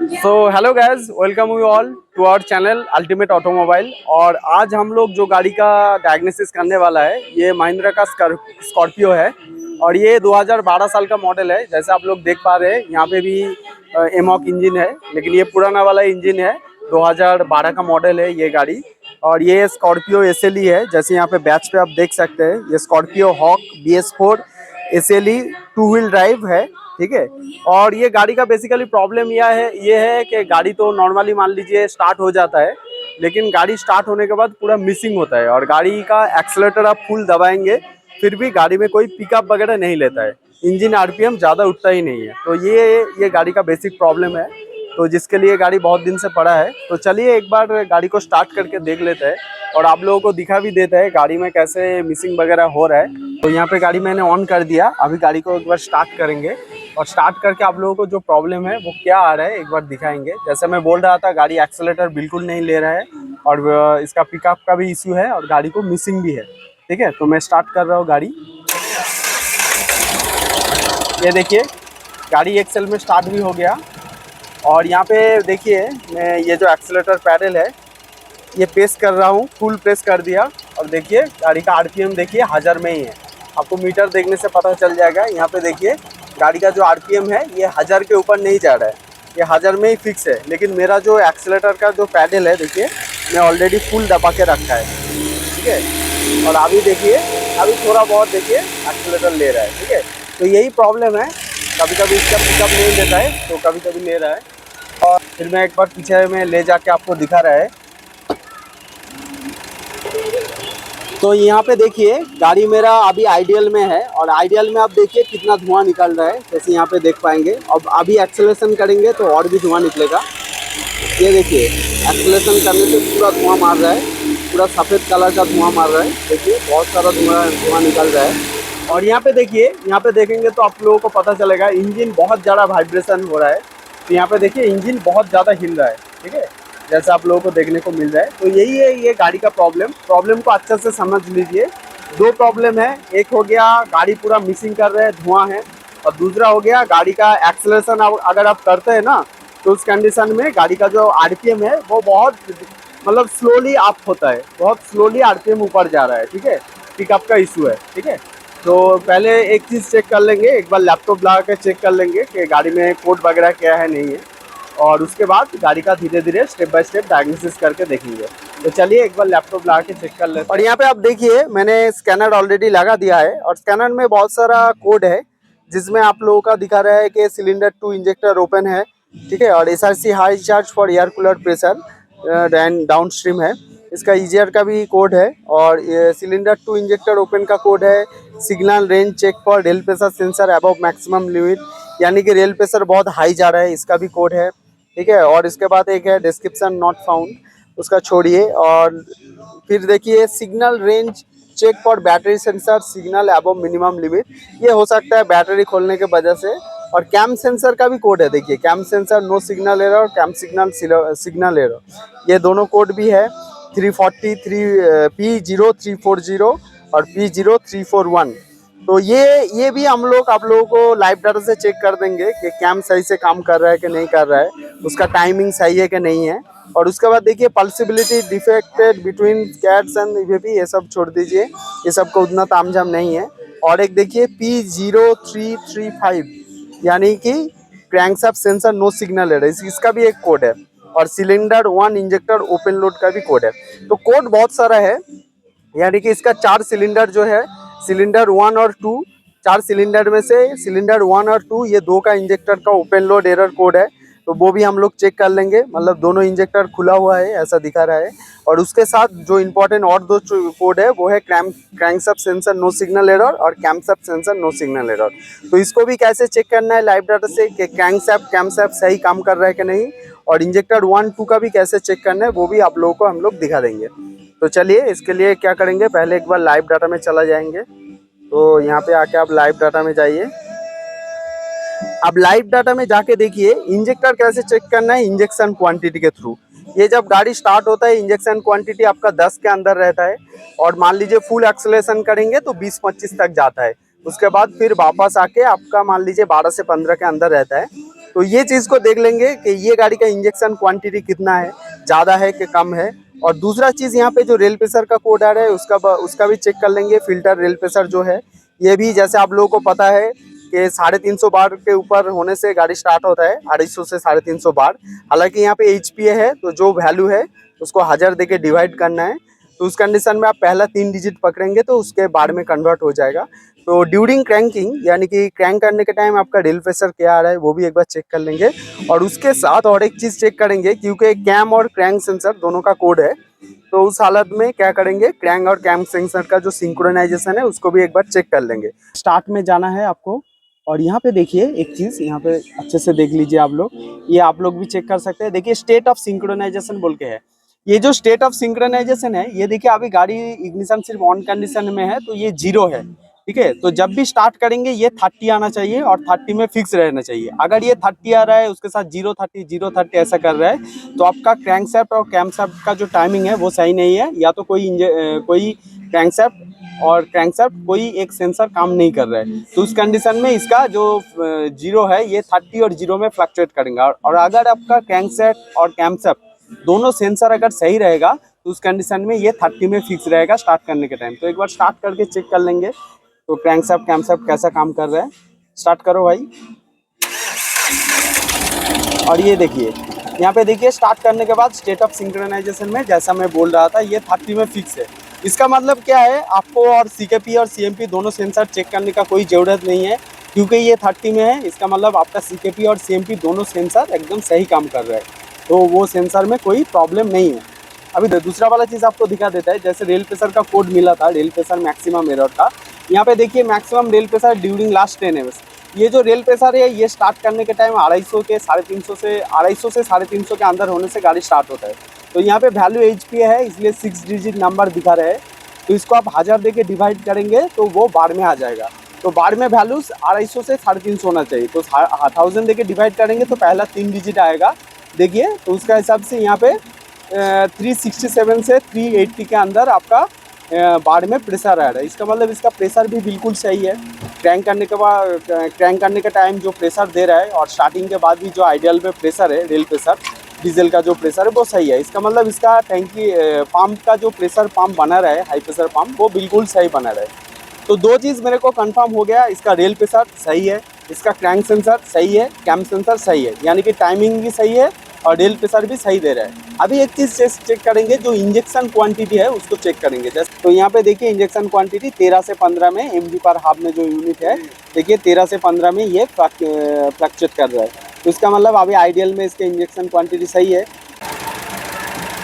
So hello guys, welcome you all to our channel Ultimate Automobile. और आज हम लोग जो गाड़ी का डायग्नोसिस करने वाला है, ये महिंद्रा का स्कॉर्पियो है। और ये 2012 साल का मॉडल है। जैसे आप लोग देख पा रहे हैं, यहाँ पे भी एमॉक इंजन है, लेकिन ये पुराना वाला इंजन है। 2012 का मॉडल है ये गाड़ी। और ये स्कॉर्पियो एसएलई है। जैसे यहाँ पे बैच पे आप देख सकते हैं, ये Scorpio Hawk BS4 SLE 2 wheel drive है। ठीक है। और ये गाड़ी का बेसिकली प्रॉब्लम ये है कि गाड़ी तो नॉर्मली मान लीजिए स्टार्ट हो जाता है, लेकिन गाड़ी स्टार्ट होने के बाद पूरा मिसिंग होता है। और गाड़ी का एक्सेलेरेटर आप फुल दबाएंगे, फिर भी गाड़ी में कोई पिकअप वगैरह नहीं लेता है। इंजन आरपीएम ज़्यादा उठता ही नहीं है। तो ये गाड़ी का बेसिक प्रॉब्लम है, तो जिसके लिए गाड़ी बहुत दिन से पड़ा है। तो चलिए एक बार गाड़ी को स्टार्ट करके देख लेते हैं, और आप लोगों को दिखा भी देता है गाड़ी में कैसे मिसिंग वगैरह हो रहा है। तो यहाँ पे गाड़ी मैंने ऑन कर दिया। अभी गाड़ी को एक बार स्टार्ट करेंगे, और स्टार्ट करके आप लोगों को जो प्रॉब्लम है वो क्या आ रहा है एक बार दिखाएंगे। जैसे मैं बोल रहा था, गाड़ी एक्सेलेरेटर बिल्कुल नहीं ले रहा है, और इसका पिकअप का भी इश्यू है, और गाड़ी को मिसिंग भी है। ठीक है, तो मैं स्टार्ट कर रहा हूँ गाड़ी। ये देखिए, गाड़ी एक्सेल में स्टार्ट भी हो गया। और यहाँ पे देखिए, मैं ये जो एक्सेलेरेटर पैडल है ये प्रेस कर रहा हूँ, फुल प्रेस कर दिया। और देखिए गाड़ी का आरपीएम देखिए 1000 में ही है। आपको मीटर देखने से पता चल जाएगा। यहाँ पे देखिए गाड़ी का जो आरपीएम है ये 1000 के ऊपर नहीं जा रहा है, ये 1000 में ही फिक्स है। लेकिन मेरा जो एक्सेलेरेटर का जो पैडल है, देखिए मैं ऑलरेडी फुल दबा के रखा है। ठीक है। और अभी देखिए, अभी थोड़ा बहुत देखिए एक्सेलेरेटर ले रहा है। ठीक है, तो यही प्रॉब्लम है। कभी कभी इसका पिकअप नहीं लेता है, तो कभी कभी ले रहा है। और फिर मैं एक बार पीछे में ले जाके आपको दिखा रहा है। तो यहाँ पे देखिए गाड़ी मेरा अभी आइडियल में है, और आइडियल में आप देखिए कितना धुआं निकल रहा है, जैसे यहाँ पे देख पाएंगे। अब अभी एक्सेलरेशन करेंगे तो और भी धुआं निकलेगा। ये देखिए, एक्सेलरेशन करने से पूरा धुआं मार रहा है, पूरा सफ़ेद कलर का धुआं मार रहा है। देखिए बहुत सारा धुआं निकल रहा है। और यहाँ पे देखिए, यहाँ पे देखेंगे तो आप लोगों को पता चलेगा इंजन बहुत ज़्यादा वाइब्रेशन हो रहा है। तो यहाँ पे देखिए इंजन बहुत ज़्यादा हिल रहा है। ठीक है, जैसा आप लोगों को देखने को मिल रहा है। तो यही है ये गाड़ी का प्रॉब्लम को अच्छे से समझ लीजिए। दो प्रॉब्लम है, एक हो गया गाड़ी पूरा मिसिंग कर रहा है, धुआं है। और दूसरा हो गया गाड़ी का एक्सेलरेशन अगर आप करते हैं ना, तो उस कंडीशन में गाड़ी का जो आरपीएम है वो बहुत मतलब स्लोली अप होता है, बहुत स्लोली आरपीएम ऊपर जा रहा है। ठीक है, पिकअप का इशू है। ठीक है, तो पहले एक चीज़ चेक कर लेंगे, एक बार लैपटॉप लगा के चेक कर लेंगे कि गाड़ी में कोड वगैरह क्या है नहीं है। और उसके बाद गाड़ी का धीरे धीरे स्टेप बाय स्टेप डायग्नोसिस करके देखेंगे। तो चलिए एक बार लैपटॉप लगा के चेक कर लेते हैं। और यहाँ पे आप देखिए मैंने स्कैनर ऑलरेडी लगा दिया है, और स्कैनर में बहुत सारा कोड है, जिसमें आप लोगों का दिखा रहा है कि सिलेंडर 2 इंजेक्टर ओपन है। ठीक है, और SRC high charge for air cooler pressure and down stream है। इसका EGR का भी कोड है, और सिलेंडर 2 इंजेक्टर ओपन का कोड है। Signal range check for rail pressure sensor above maximum limit, यानी कि रेल प्रेशर बहुत हाई जा रहा है, इसका भी कोड है। ठीक है, और इसके बाद एक है डिस्क्रिप्शन नॉट फाउंड, उसका छोड़िए। और फिर देखिए signal range check for battery sensor signal above minimum limit, ये हो सकता है बैटरी खोलने के वजह से। और कैम सेंसर का भी कोड है, देखिए cam sensor no signal error और कैम सिग्नल एरर, ये दोनों कोड भी है। 343 P0340 और P0341। तो ये भी हम लोग आप लोगों को लाइव डाटा से चेक कर देंगे कि कैम सही से काम कर रहा है कि नहीं कर रहा है, उसका टाइमिंग सही है कि नहीं है। और उसके बाद देखिए possibility defected between cats and EVP, ये सब छोड़ दीजिए, ये सब को उतना तामझाम नहीं है। और एक देखिए P0335, यानी कि crankshaft sensor no signal error, इसका भी एक कोड है। और सिलेंडर 1 इंजेक्टर ओपन लोड का भी कोड है। तो कोड बहुत सारा है, यानी कि इसका 4 सिलेंडर जो है, सिलेंडर 1 और 2, 4 सिलेंडर में से सिलेंडर 1 और 2, ये 2 का इंजेक्टर का ओपन लोड एरर कोड है। तो वो भी हम लोग चेक कर लेंगे, मतलब दोनों इंजेक्टर खुला हुआ है ऐसा दिखा रहा है। और उसके साथ जो इम्पोर्टेंट और 2 कोड है वो है crankshaft sensor no signal error और camshaft sensor no signal error. तो इसको भी कैसे चेक करना है लाइव डाटा से कि कैमशाफ्ट सही काम कर रहा है कि नहीं, और इंजेक्टर 1, 2 का भी कैसे चेक करना है वो भी आप लोगों को हम लोग दिखा देंगे। तो चलिए इसके लिए क्या करेंगे, पहले एक बार लाइव डाटा में चला जाएंगे। तो यहाँ पे आके आप लाइव डाटा में जाइए। अब लाइव डाटा में जाके देखिए इंजेक्टर कैसे चेक करना है, इंजेक्शन क्वांटिटी के थ्रू। ये जब गाड़ी स्टार्ट होता है इंजेक्शन क्वांटिटी आपका 10 के अंदर रहता है, और मान लीजिए फुल एक्सेलरेशन करेंगे तो 20-25 तक जाता है। उसके बाद फिर वापस आके आपका मान लीजिए 12 से 15 के अंदर रहता है। तो ये चीज़ को देख लेंगे कि ये गाड़ी का इंजेक्शन क्वांटिटी कितना है, ज़्यादा है कि कम है। और दूसरा चीज़ यहाँ पे जो रेल प्रेशर का कोड आ रहा है उसका भी चेक कर लेंगे। फिल्टर रेल प्रेशर जो है ये भी जैसे आप लोगों को पता है कि 350 बार के ऊपर होने से गाड़ी स्टार्ट होता है, 250 से 350 बार। हालांकि यहाँ पे एचपीए है तो जो वैल्यू है उसको 1000 दे के डिवाइड करना है। तो उस कंडीशन में आप पहला 3 डिजिट पकड़ेंगे तो उसके बार में कन्वर्ट हो जाएगा। तो ड्यूरिंग क्रैंकिंग यानी कि क्रैंक करने के टाइम आपका रेल प्रेशर क्या आ रहा है वो भी एक बार चेक कर लेंगे। और उसके साथ और एक चीज़ चेक करेंगे, क्योंकि कैम और क्रैंक सेंसर दोनों का कोड है, तो उस हालत में क्या करेंगे, क्रैंक और कैम सेंसर का जो सिंक्रोनाइजेशन है उसको भी एक बार चेक कर लेंगे। स्टार्ट में जाना है आपको और यहाँ पे देखिए एक चीज़, यहाँ पे अच्छे से देख लीजिए आप लोग, ये आप लोग भी चेक कर सकते हैं। देखिए स्टेट ऑफ सिंक्रोनाइजेशन बोल के है, ये जो स्टेट ऑफ सिंक्रोनाइजेशन है ये देखिए अभी गाड़ी इग्निशन सिर्फ ऑन कंडीशन में है तो ये 0 है, ठीक है। तो जब भी स्टार्ट करेंगे ये 30 आना चाहिए और 30 में फिक्स रहना चाहिए। अगर ये 30 आ रहा है उसके साथ 030 ऐसा कर रहा है तो आपका क्रैंकशाफ्ट और कैमशाफ्ट का जो टाइमिंग है वो सही नहीं है, या तो कोई क्रैंकशाफ्ट और क्रैंकशाफ्ट कोई एक सेंसर काम नहीं कर रहा है। तो उस कंडीशन में इसका जो 0 है ये 30 और 0 में फ्लक्चुएट करेंगे। और अगर आपका क्रैंकशाफ्ट और कैमशाफ्ट दोनों सेंसर अगर सही रहेगा तो उस कंडीशन में ये 30 में फिक्स रहेगा स्टार्ट करने के टाइम। तो एक बार स्टार्ट करके चेक कर लेंगे तो क्रैंकशाफ्ट कैमशाफ्ट कैसा काम कर रहा है। स्टार्ट करो भाई। और ये देखिए यहाँ पे देखिए स्टार्ट करने के बाद स्टेट ऑफ सिंक्रोनाइजेशन में जैसा मैं बोल रहा था ये 30 में फिक्स है। इसका मतलब क्या है, आपको और सीकेपी और सीएमपी दोनों सेंसर चेक करने का कोई ज़रूरत नहीं है, क्योंकि ये 30 में है। इसका मतलब आपका सीकेपी और सीएमपी दोनों सेंसर एकदम सही काम कर रहा है, तो वो सेंसर में कोई प्रॉब्लम नहीं है। अभी दूसरा वाला चीज़ आपको दिखा देता है, जैसे रेल प्रेशर का कोड मिला था, रेल प्रेशर मैक्सिमम एरर का। यहाँ पे देखिए maximum rail pressure during last 10 hours. ये जो रेल प्रेशर है ये स्टार्ट करने के टाइम 250 से 350 के अंदर होने से गाड़ी स्टार्ट होता है। तो यहाँ पे वैल्यू एचपी है इसलिए 6 डिजिट नंबर दिखा रहे हैं। तो इसको आप 1000 दे के डिवाइड करेंगे तो वो बार में आ जाएगा। तो बार में वैल्यू 250 से 350 होना चाहिए। तो 1000 दे के डिवाइड करेंगे तो पहला 3 डिजिट आएगा। देखिए तो उसका हिसाब से यहाँ पे 367 से 380 के अंदर आपका बार में प्रेशर आ रहा है। इसका मतलब इसका प्रेशर भी बिल्कुल सही है। क्रैंक करने का टाइम जो प्रेशर दे रहा है और स्टार्टिंग के बाद भी जो आइडियल में प्रेशर है, रेल प्रेशर डीजल का जो प्रेशर है वो सही है। इसका मतलब इसका टैंकी पंप का जो प्रेशर पंप बना रहा है, हाई प्रेशर पंप, वो बिल्कुल सही बना रहा है। तो दो चीज़ मेरे को कंफर्म हो गया, इसका रेल प्रेशर सही है, इसका क्रैंक सेंसर सही है, कैम सेंसर सही है, यानी कि टाइमिंग भी सही है और रेल प्रेशर भी सही दे रहा है। अभी एक चीज़ चेक करेंगे, जो इंजेक्शन क्वांटिटी है उसको चेक करेंगे। जैसे तो यहाँ पे देखिए इंजेक्शन क्वांटिटी 13 से 15 में mg पर हाफ में जो यूनिट है, देखिए 13 से 15 में ये फ्लक्चुएट कर रहा है। तो इसका मतलब अभी आइडियल में इसके इंजेक्शन क्वांटिटी सही है।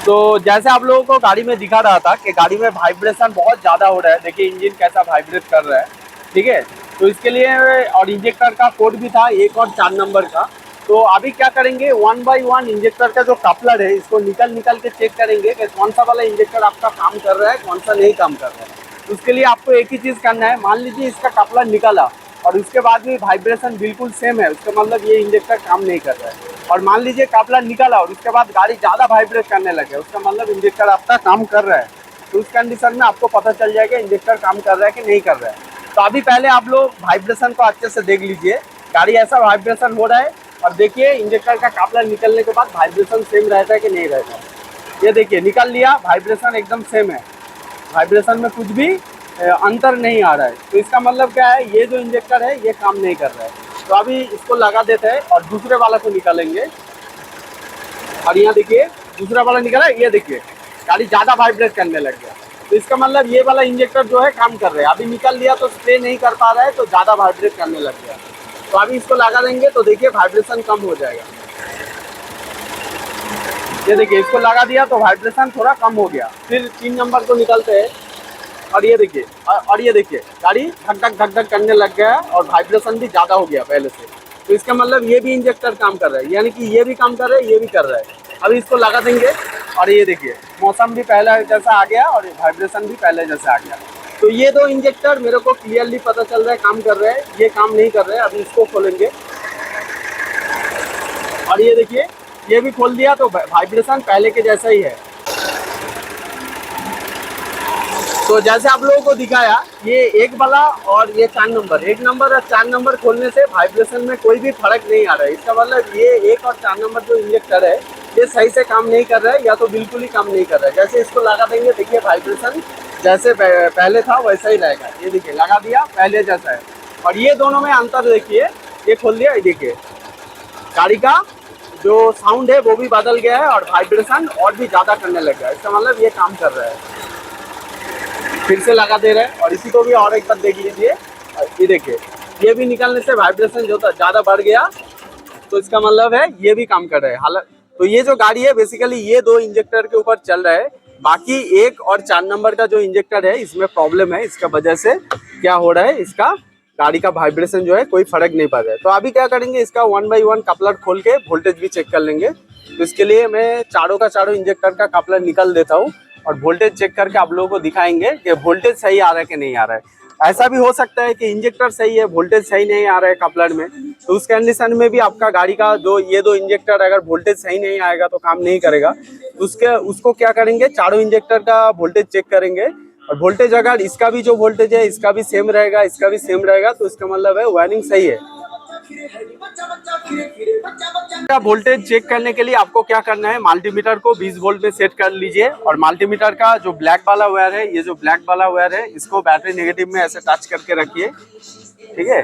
तो जैसे आप लोगों को गाड़ी में दिखा रहा था कि गाड़ी में वाइब्रेशन बहुत ज़्यादा हो रहा है। देखिए इंजन कैसा वाइब्रेट कर रहा है, ठीक है। तो इसके लिए और इंजेक्टर का कोड भी था 1 और 4 नंबर का। तो अभी क्या करेंगे, 1 बाय 1 इंजेक्टर का जो कपलर है इसको निकल के चेक करेंगे कि कौन सा वाला इंजेक्टर आपका काम कर रहा है, कौन सा नहीं काम कर रहा है। उसके लिए आपको एक ही चीज़ करना है, मान लीजिए इसका कपलर निकला और उसके बाद भी वाइब्रेशन बिल्कुल सेम है, उसका मतलब ये इंजेक्टर काम नहीं कर रहा है। और मान लीजिए कपलर निकला और उसके बाद गाड़ी ज़्यादा वाइब्रेट करने लगे, उसका मतलब इंजेक्टर आपका काम कर रहा है। तो उस कंडीशन में आपको पता चल जाएगा इंजेक्टर काम कर रहा है कि नहीं कर रहा है। तो अभी पहले आप लोग वाइब्रेशन को अच्छे से देख लीजिए, गाड़ी ऐसा वाइब्रेशन हो रहा है और देखिए इंजेक्टर का कपलर निकलने के बाद वाइब्रेशन सेम रहता है कि नहीं रहता है। ये देखिए निकल लिया, वाइब्रेशन एकदम सेम है, वाइब्रेशन में कुछ भी अंतर नहीं आ रहा है। तो इसका मतलब क्या है, ये जो इंजेक्टर है ये काम नहीं कर रहा है। तो अभी इसको लगा देते हैं और दूसरे वाला को निकालेंगे। और यहाँ देखिए दूसरा वाला निकला, ये देखिए गाड़ी ज़्यादा वाइब्रेट करने लग गया। तो इसका मतलब ये वाला इंजेक्टर जो है काम कर रहा है। अभी निकल लिया तो स्प्रे नहीं कर पा रहा है, तो ज़्यादा वाइब्रेट करने लग गया। तो अभी इसको लगा देंगे तो देखिए वाइब्रेशन कम हो जाएगा। ये देखिए इसको लगा दिया तो वाइब्रेशन थोड़ा कम हो गया। फिर 3 नंबर को निकलते हैं और ये देखिए गाड़ी धक धक करने लग गया और वाइब्रेशन भी ज़्यादा हो गया पहले से। तो इसका मतलब ये भी इंजेक्टर काम कर रहा है, यानी कि ये भी काम कर रहा है, ये भी कर रहा है। अभी इसको लगा देंगे और ये देखिए मौसम भी पहले जैसा आ गया और वाइब्रेशन भी पहले जैसा आ गया। तो ये दो इंजेक्टर मेरे को क्लियरली पता चल रहा है काम कर रहे हैं, ये काम नहीं कर रहे हैं। अभी इसको खोलेंगे और ये देखिए ये भी खोल दिया तो वाइब्रेशन पहले के जैसा ही है। तो जैसे आप लोगों को दिखाया, ये एक वाला और ये 4 नंबर, 1 नंबर और 4 नंबर खोलने से वाइब्रेशन में कोई भी फर्क नहीं आ रहा है। इसका मतलब ये 1 और 4 नंबर जो इंजेक्टर है ये सही से काम नहीं कर रहा है या तो बिल्कुल ही काम नहीं कर रहा है। जैसे इसको लगा देंगे, देखिए वाइब्रेशन जैसे पहले था वैसा ही रहेगा। ये देखिए लगा दिया, पहले जैसा है। और ये दोनों में अंतर देखिए, ये खोल दिया, ये देखिए गाड़ी का जो साउंड है वो भी बदल गया है और वाइब्रेशन और भी ज़्यादा करने लग गया है। इसका मतलब ये काम कर रहा है। फिर से लगा दे रहे हैं और इसी को भी और एक बार देख लीजिए। ये देखिए, ये भी निकलने से वाइब्रेशन जो था ज़्यादा बढ़ गया, तो इसका मतलब है ये भी काम कर रहा है। हालांकि तो ये जो गाड़ी है बेसिकली ये 2 इंजेक्टर के ऊपर चल रहा है। बाकी 1 और 4 नंबर का जो इंजेक्टर है इसमें प्रॉब्लम है। इसका वजह से क्या हो रहा है, इसका गाड़ी का वाइब्रेशन जो है कोई फर्क नहीं पड़ रहा है। तो अभी क्या करेंगे, इसका 1 बाई 1 कपलर खोल के वोल्टेज भी चेक कर लेंगे। तो इसके लिए मैं चारों का चारों इंजेक्टर का कपलर निकल देता हूँ और वोल्टेज चेक करके आप लोगों को दिखाएंगे कि वोल्टेज सही आ रहा है कि नहीं आ रहा है। ऐसा भी हो सकता है कि इंजेक्टर सही है, वोल्टेज सही नहीं आ रहा है कपलर में, तो उस कंडीशन में भी आपका गाड़ी का जो ये 2 इंजेक्टर अगर वोल्टेज सही नहीं आएगा तो काम नहीं करेगा। तो उसको क्या करेंगे, चारों इंजेक्टर का वोल्टेज चेक करेंगे और वोल्टेज अगर इसका भी जो वोल्टेज है इसका भी सेम रहेगा, इसका भी सेम रहेगा, तो इसका मतलब है वायरिंग सही है। वोल्टेज चेक करने के लिए आपको क्या करना है, मल्टीमीटर को 20 वोल्ट में सेट कर लीजिए और मल्टीमीटर का जो ब्लैक वाला वायर है, ये जो ब्लैक वाला वायर है इसको बैटरी नेगेटिव में ऐसे टच करके रखिए, ठीक है।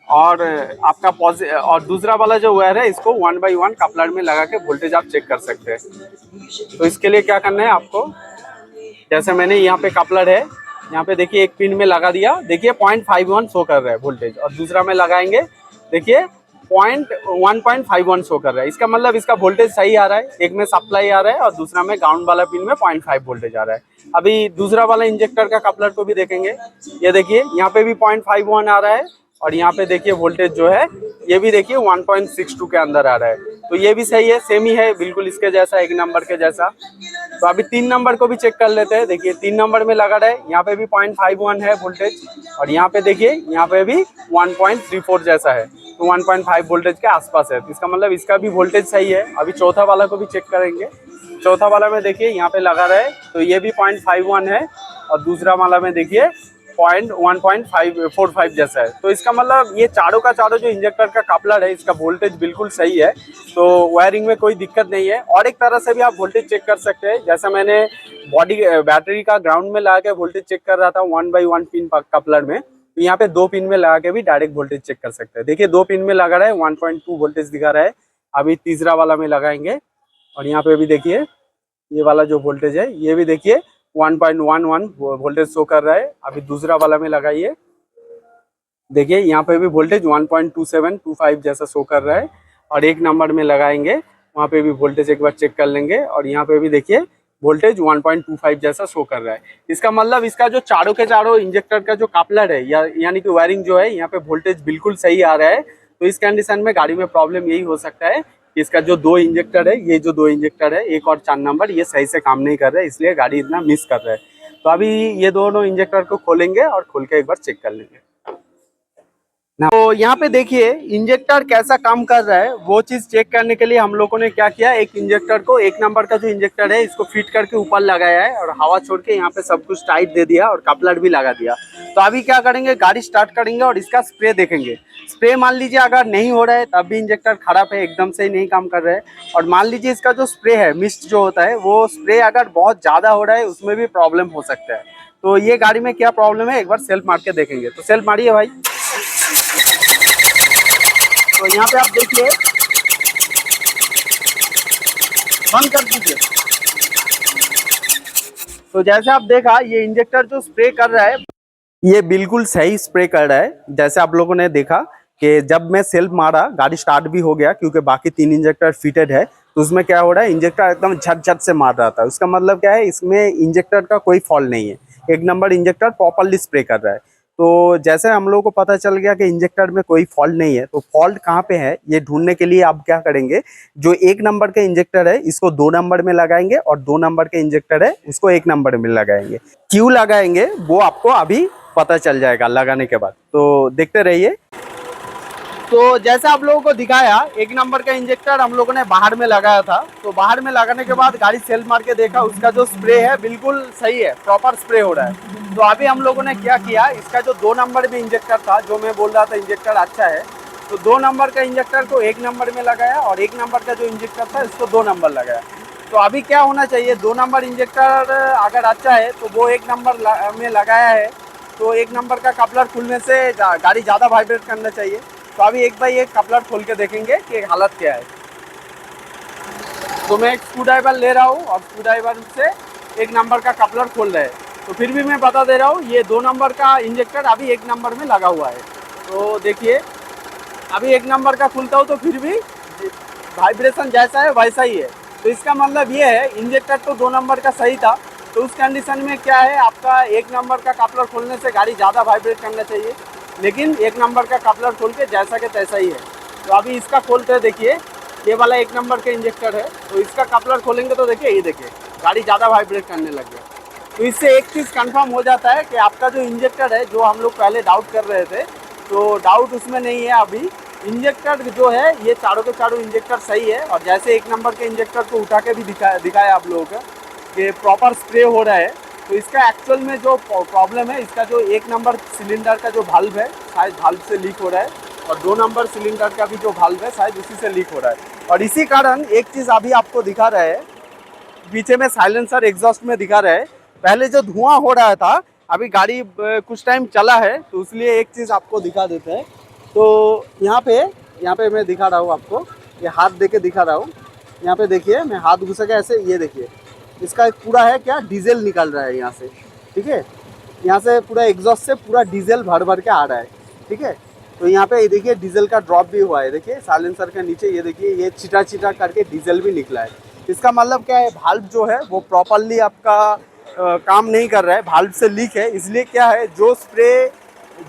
और आपका और दूसरा वाला जो वायर है इसको 1 बाई 1 कपलर में लगा के वोल्टेज आप चेक कर सकते हैं। तो इसके लिए क्या करना है आपको, जैसे मैंने यहाँ पे कपलर है, यहाँ पे देखिए एक पिन में लगा दिया, देखिए 0.51 शो कर रहा है वोल्टेज, और दूसरा में लगाएंगे देखिए 1.51 शो कर रहा है। इसका मतलब इसका वोल्टेज सही आ रहा है। एक में सप्लाई आ रहा है और दूसरा में ग्राउंड वाला पिन में 0.5 वोल्टेज आ रहा है। अभी दूसरा वाला इंजेक्टर का कपलर को भी देखेंगे, ये देखिए यहाँ पे भी 0.51 आ रहा है और यहाँ पे देखिए वोल्टेज जो है ये भी देखिए 1.62 के अंदर आ रहा है। तो ये भी सही है, सेम ही है बिल्कुल इसके जैसा, 1 नंबर के जैसा। तो अभी 3 नंबर को भी चेक कर लेते हैं। देखिए 3 नंबर में लगा रहा है, यहाँ पे भी 0.51 है वोल्टेज और यहाँ पे देखिए यहाँ पे भी 1.34 जैसा है, तो 1.5 वोल्टेज के आसपास है। तो इसका मतलब इसका भी वोल्टेज सही है। अभी चौथा वाला को भी चेक करेंगे। चौथा वाला में देखिए यहाँ पे लगा रहा है, तो ये भी 0.51 है और दूसरा वाला में देखिए 1.45 जैसा है। तो इसका मतलब ये चारों का चारों जो इंजेक्टर का कपलर है इसका वोल्टेज बिल्कुल सही है, तो वायरिंग में कोई दिक्कत नहीं है। और एक तरह से भी आप वोल्टेज चेक कर सकते हैं, जैसा मैंने बैटरी का ग्राउंड में लगा के वोल्टेज चेक कर रहा था 1 बाई 1 पिन कपलर में, तो यहाँ पे 2 पिन में लगा के भी डायरेक्ट वोल्टेज चेक कर सकते हैं। देखिए 2 पिन में लगा रहा है, 1.2 वोल्टेज दिखा रहा है। अभी तीसरा वाला में लगाएंगे और यहाँ पे भी देखिए ये वाला जो वोल्टेज है ये भी देखिए 1.11 वोल्टेज शो कर रहा है। अभी दूसरा वाला में लगाइए, देखिए यहाँ पे भी वोल्टेज 1.2725 जैसा शो कर रहा है। और 1 नंबर में लगाएंगे, वहाँ पे भी वोल्टेज एक बार चेक कर लेंगे और यहाँ पे भी देखिए वोल्टेज 1.25 जैसा शो कर रहा है। इसका मतलब इसका जो चारों के चारों इंजेक्टर का जो कपलर है यानी कि वायरिंग जो है यहाँ पे वोल्टेज बिल्कुल सही आ रहा है। तो इस कंडीशन में गाड़ी में प्रॉब्लम यही हो सकता है कि इसका जो 2 इंजेक्टर है, ये जो 2 इंजेक्टर है 1 और 4 नंबर, ये सही से काम नहीं कर रहा है, इसलिए गाड़ी इतना मिस कर रहा है। तो अभी ये दोनों इंजेक्टर को खोलेंगे और खोल के एक बार चेक कर लेंगे। तो यहाँ पे देखिए इंजेक्टर कैसा काम कर रहा है, वो चीज चेक करने के लिए हम लोगों ने क्या किया, एक इंजेक्टर को 1 नंबर का जो इंजेक्टर है इसको फिट करके ऊपर लगाया है और हवा छोड़ के यहाँ पे सब कुछ टाइट दे दिया और कपलर भी लगा दिया। तो अभी क्या करेंगे, गाड़ी स्टार्ट करेंगे और इसका स्प्रे देखेंगे। स्प्रे मान लीजिए अगर नहीं हो रहा है तब भी इंजेक्टर खराब है, एकदम से नहीं काम कर रहा है। और मान लीजिए इसका जो स्प्रे है, मिस्ट जो होता है, वो स्प्रे अगर बहुत ज़्यादा हो रहा है उसमें भी प्रॉब्लम हो सकता है। तो ये गाड़ी में क्या प्रॉब्लम है एक बार सेल्फ मार के देखेंगे। तो सेल्फ मारिए भाई। तो यहाँ पे आप देखिए, बंद कर दीजिए। तो जैसे आप देखा ये इंजेक्टर जो स्प्रे कर रहा है ये बिल्कुल सही स्प्रे कर रहा है। जैसे आप लोगों ने देखा कि जब मैं सेल्फ मारा गाड़ी स्टार्ट भी हो गया, क्योंकि बाकी 3 इंजेक्टर फिटेड है, तो उसमें क्या हो रहा है इंजेक्टर एकदम झट झट से मार रहा था। उसका मतलब क्या है, इसमें इंजेक्टर का कोई फॉल्ट नहीं है, 1 नंबर इंजेक्टर प्रॉपरली स्प्रे कर रहा है। तो जैसे हम लोगों को पता चल गया कि इंजेक्टर में कोई फॉल्ट नहीं है, तो फॉल्ट कहाँ पे है ये ढूंढने के लिए आप क्या करेंगे, जो 1 नंबर के इंजेक्टर है इसको 2 नंबर में लगाएंगे और 2 नंबर के इंजेक्टर है उसको 1 नंबर में लगाएंगे। क्यों लगाएंगे वो आपको अभी पता चल जाएगा लगाने के बाद, तो देखते रहिए। तो जैसे आप लोगों को दिखाया, एक नंबर का इंजेक्टर हम लोगों ने बाहर में लगाया था। तो बाहर में लगाने के बाद गाड़ी सेल्फ मार के देखा, उसका जो स्प्रे है बिल्कुल सही है, प्रॉपर स्प्रे हो रहा है। तो अभी हम लोगों ने क्या किया, इसका जो 2 नंबर में इंजेक्टर था, जो मैं बोल रहा था इंजेक्टर अच्छा है, तो 2 नंबर का इंजेक्टर को 1 नंबर में लगाया और 1 नंबर का जो इंजेक्टर था इसको 2 नंबर लगाया। तो अभी क्या होना चाहिए, 2 नंबर इंजेक्टर अगर अच्छा है तो वो 1 नंबर में लगाया है, तो 1 नंबर का कपलर खुलने से गाड़ी ज़्यादा वाइब्रेट करना चाहिए। तो अभी एक बार ये कपलर खोल के देखेंगे कि हालत क्या है। तो मैं एक स्क्रू ड्राइवर ले रहा हूँ और स्क्रू ड्राइवर से 1 नंबर का कपलर खोल रहे हैं। तो फिर भी मैं बता दे रहा हूँ, ये 2 नंबर का इंजेक्टर अभी 1 नंबर में लगा हुआ है। तो देखिए अभी 1 नंबर का खुलता हूँ तो फिर भी वाइब्रेशन जैसा है वैसा ही है। तो इसका मतलब ये है, इंजेक्टर तो 2 नंबर का सही था, तो उस कंडीशन में क्या है, आपका 1 नंबर का कपलर खोलने से गाड़ी ज़्यादा वाइब्रेट करना चाहिए, लेकिन 1 नंबर का कपलर खोल के जैसा के तैसा ही है। तो अभी इसका खोलते हैं, देखिए ये वाला 1 नंबर का इंजेक्टर है, तो इसका कपलर खोलेंगे तो देखिए, ये देखिए गाड़ी ज़्यादा वाइब्रेट करने लग गया। तो इससे एक चीज़ कंफर्म हो जाता है कि आपका जो इंजेक्टर है, जो हम लोग पहले डाउट कर रहे थे, तो डाउट उसमें नहीं है। अभी इंजेक्टर जो है, ये चारों के चारों इंजेक्टर सही है। और जैसे 1 नंबर के इंजेक्टर को उठा के भी दिखाया आप लोगों को कि प्रॉपर स्प्रे हो रहा है। तो इसका एक्चुअल में जो प्रॉब्लम है, इसका जो 1 नंबर सिलेंडर का जो वाल्व है, शायद वाल्व से लीक हो रहा है, और 2 नंबर सिलेंडर का भी जो वाल्व है शायद उसी से लीक हो रहा है। और इसी कारण एक चीज़ अभी आपको दिखा रहा है, पीछे में साइलेंसर एग्जॉस्ट में दिखा रहा है, पहले जो धुआं हो रहा था, अभी गाड़ी कुछ टाइम चला है तो इसलिए एक चीज़ आपको दिखा देते हैं। तो यहाँ पे मैं दिखा रहा हूँ आपको, ये हाथ दे के दिखा रहा हूँ। यहाँ पे देखिए, मैं हाथ घुसा के ऐसे, ये देखिए इसका एक पूरा है क्या, डीजल निकल रहा है यहाँ से, ठीक है। यहाँ से पूरा एग्जॉस्ट से पूरा डीजल भर भर के आ रहा है, ठीक है। तो यहाँ पे ये देखिए डीजल का ड्रॉप भी हुआ है, देखिए साइलेंसर के नीचे, ये देखिए ये छिटा छिटा करके डीजल भी निकला है। इसका मतलब क्या है, वाल्व जो है वो प्रॉपरली आपका काम नहीं कर रहा है, वाल्व से लीक है। इसलिए क्या है, जो स्प्रे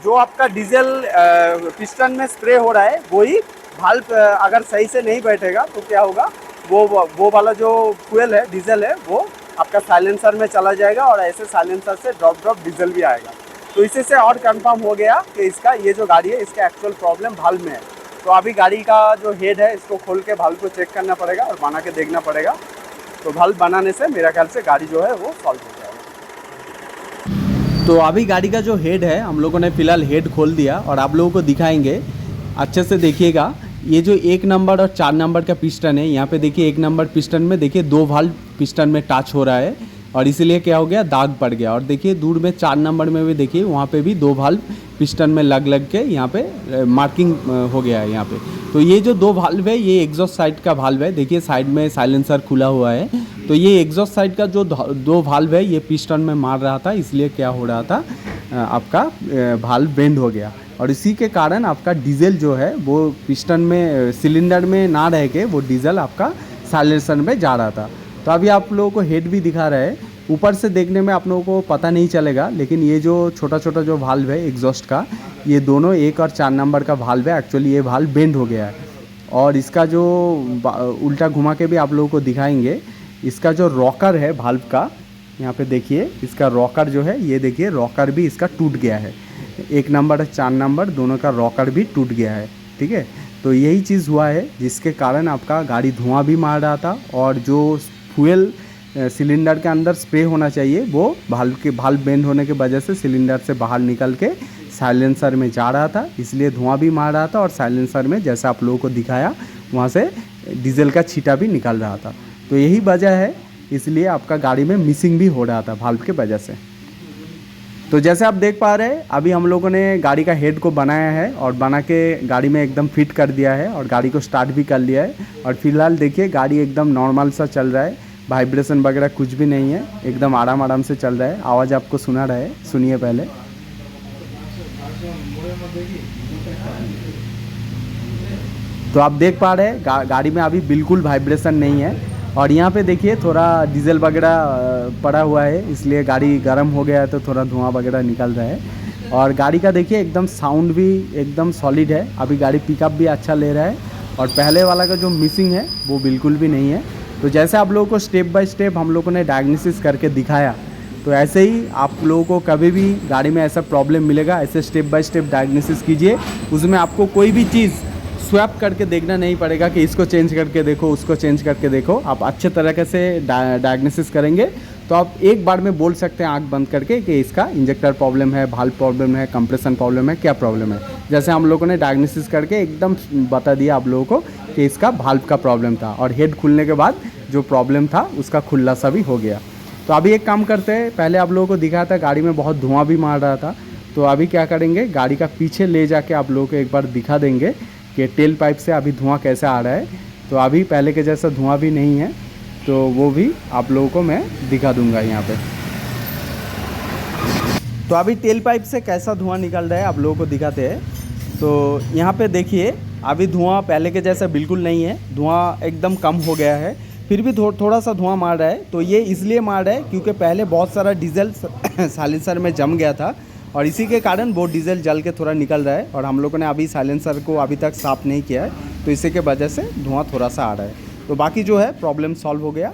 जो आपका डीजल पिस्टन में स्प्रे हो रहा है, वही वाल्व अगर सही से नहीं बैठेगा तो क्या होगा, वो वाला जो फ्यूल है, डीजल है, वो आपका साइलेंसर में चला जाएगा और ऐसे साइलेंसर से ड्रॉप डीजल भी आएगा। तो इसी से और कंफर्म हो गया कि इसका ये जो गाड़ी है, इसका एक्चुअल प्रॉब्लम वाल्व में है। तो अभी गाड़ी का जो हेड है, इसको खोल के वाल्व को चेक करना पड़ेगा और बना के देखना पड़ेगा। तो वाल्व बनाने से मेरा ख्याल से गाड़ी जो है वो सॉल्व हो जाएगा। तो अभी गाड़ी का जो हेड है, हम लोगों ने फिलहाल हेड खोल दिया और आप लोगों को दिखाएंगे, अच्छे से देखिएगा। ये जो 1 नंबर और 4 नंबर का पिस्टन है, यहाँ पे देखिए 1 नंबर पिस्टन में देखिए 2 वाल्व पिस्टन में टच हो रहा है और इसीलिए क्या हो गया, दाग पड़ गया। और देखिए दूर में 4 नंबर में भी देखिए, वहाँ पे भी 2 वाल्व पिस्टन में लग के यहाँ पे मार्किंग हो गया है यहाँ पे। तो ये जो 2 वाल्व है, ये एग्जॉस्ट साइड का वाल्व है, देखिए साइड में साइलेंसर खुला हुआ है। तो ये एग्जॉस्ट साइड का जो 2 वाल्व है, ये पिस्टन में मार रहा था, इसलिए क्या हो रहा था, आपका वाल्व बेंड हो गया और इसी के कारण आपका डीजल जो है वो पिस्टन में, सिलेंडर में ना रह के वो डीजल आपका साइलेंसर में जा रहा था। तो अभी आप लोगों को हेड भी दिखा रहा है, ऊपर से देखने में आप लोगों को पता नहीं चलेगा, लेकिन ये जो छोटा छोटा जो वाल्व है एग्जॉस्ट का, ये दोनों 1 और 4 नंबर का वाल्व है। एक्चुअली ये वाल्व बेंड हो गया है और इसका जो उल्टा घुमा के भी आप लोगों को दिखाएंगे, इसका जो रॉकर है वाल्व का, यहाँ पे देखिए इसका रॉकर जो है, ये देखिए रॉकर भी इसका टूट गया है। 1 नंबर और 4 नंबर दोनों का रॉकर भी टूट गया है, ठीक है। तो यही चीज़ हुआ है जिसके कारण आपका गाड़ी धुआं भी मार रहा था और जो फ्यूल सिलेंडर के अंदर स्प्रे होना चाहिए, वो वाल्व बेंड होने की वजह से सिलेंडर से बाहर निकल के साइलेंसर में जा रहा था, इसलिए धुआं भी मार रहा था और साइलेंसर में, जैसा आप लोगों को दिखाया, वहाँ से डीजल का छींटा भी निकल रहा था। तो यही वजह है, इसलिए आपका गाड़ी में मिसिंग भी हो रहा था वाल्व के वजह से। तो जैसे आप देख पा रहे हैं, अभी हम लोगों ने गाड़ी का हेड को बनाया है और बना के गाड़ी में एकदम फिट कर दिया है और गाड़ी को स्टार्ट भी कर लिया है। और फिलहाल देखिए गाड़ी एकदम नॉर्मल सा चल रहा है, वाइब्रेशन वगैरह कुछ भी नहीं है, एकदम आराम से चल रहा है। आवाज़ आपको सुना रहा है, सुनिए पहले। तो आप देख पा रहे हैं गाड़ी में अभी बिल्कुल वाइब्रेशन नहीं है। और यहाँ पे देखिए थोड़ा डीजल वगैरह पड़ा हुआ है, इसलिए गाड़ी गर्म हो गया है, तो थोड़ा धुआं वगैरह निकल रहा है। और गाड़ी का देखिए एकदम साउंड भी एकदम सॉलिड है, अभी गाड़ी पिकअप भी अच्छा ले रहा है और पहले वाला का जो मिसिंग है वो बिल्कुल भी नहीं है। तो जैसे आप लोगों को स्टेप बाय स्टेप हम लोगों ने डायग्नोसिस करके दिखाया, तो ऐसे ही आप लोगों को कभी भी गाड़ी में ऐसा प्रॉब्लम मिलेगा, ऐसे स्टेप बाय स्टेप डायग्नोसिस कीजिए, उसमें आपको कोई भी चीज़ स्वैप करके देखना नहीं पड़ेगा कि इसको चेंज करके देखो, उसको चेंज करके देखो। आप अच्छे तरीके से डायग्नोसिस करेंगे तो आप एक बार में बोल सकते हैं आंख बंद करके कि इसका इंजेक्टर प्रॉब्लम है, भाल्व प्रॉब्लम है, कंप्रेशन प्रॉब्लम है, क्या प्रॉब्लम है। जैसे हम लोगों ने डायग्नोसिस करके एकदम बता दिया आप लोगों को कि इसका भाल्व का प्रॉब्लम था, और हेड खुलने के बाद जो प्रॉब्लम था उसका खुलासा भी हो गया। तो अभी एक काम करते हैं, पहले आप लोगों को दिखाया था गाड़ी में बहुत धुआं भी मार रहा था, तो अभी क्या करेंगे, गाड़ी का पीछे ले जाके आप लोगों को एक बार दिखा देंगे कि टेल पाइप से अभी धुआं कैसे आ रहा है। तो अभी पहले के जैसा धुआं भी नहीं है, तो वो भी आप लोगों को मैं दिखा दूंगा यहाँ पे। तो अभी टेल पाइप से कैसा धुआं निकल रहा है आप लोगों को दिखाते हैं। तो यहाँ पे देखिए अभी धुआं पहले के जैसा बिल्कुल नहीं है, धुआं एकदम कम हो गया है, फिर भी थोड़ा सा धुआं मार रहा है। तो ये इसलिए मार रहा है क्योंकि पहले बहुत सारा डीजल साइलेंसर में जम गया था, और इसी के कारण वो डीजल जल के थोड़ा निकल रहा है, और हम लोगों ने अभी साइलेंसर को अभी तक साफ़ नहीं किया है, तो इसी के वजह से धुआं थोड़ा सा आ रहा है। तो बाकी जो है प्रॉब्लम सॉल्व हो गया।